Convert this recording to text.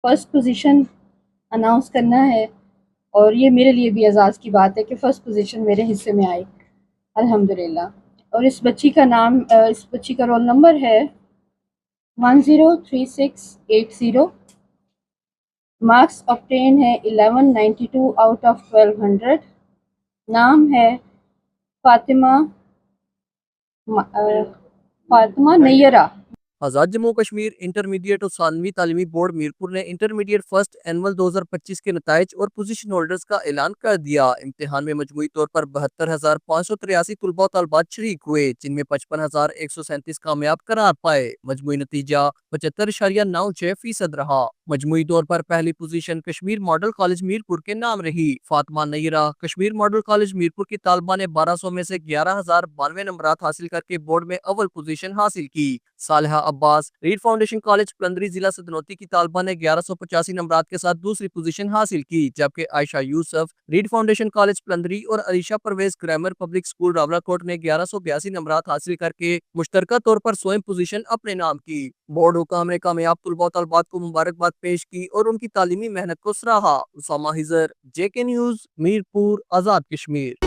First position announce کرنا ہے، اور یہ میرے لیے بھی اعزاز کی بات ہے کہ فرسٹ پوزیشن میرے حصے میں آئی الحمدللہ۔ اور اس بچی کا نام اس بچی کا رول نمبر ہے 103680۔ مارکس obtained ہے 1192 آؤٹ آف 1200۔ نام ہے فاطمہ نیرہ۔ آزاد جموں کشمیر انٹرمیڈیٹ اور ثانوی تعلیمی بورڈ میرپور نے انٹرمیڈیٹ فرسٹ اینول 2025 کے نتائج اور پوزیشن ہولڈرز کا اعلان کر دیا۔ امتحان میں مجموعی طور پر 72,583 طلباء و طالبات شریک ہوئے، جن میں 55,137 کامیاب قرار پائے۔ مجموعی نتیجہ 75.96% رہا۔ مجموعی طور پر پہلی position Kashmir model college Mirpur کے نام رہی۔ فاطمہ نیرہ کشمیر ماڈل کالج میرپور کی طالبہ نے 1200 میں سے 11,092 نمبرات حاصل کر کے بورڈ میں اول پوزیشن حاصل کی۔ صالحہ عباس ریڈ فاؤنڈیشن کالج پلندری ضلع سدنوتی کی طالبہ نے 1185 نمبرات کے ساتھ دوسری پوزیشن حاصل کی، جبکہ Ayesha Yousaf red foundation college Palandri اور Alisha Pervez grammar public school Rawalakot نے 1182 نمبرات حاصل کر کے مشترکہ طور پر سوئم پوزیشن اپنے نام کی۔ بورڈ حکام نے کامیاب طلباء و طالبات کو مبارکباد پیش کی اور ان کی تعلیمی محنت کو سراہا۔ اسامہ حضر، JK نیوز، میرپور، آزاد کشمیر۔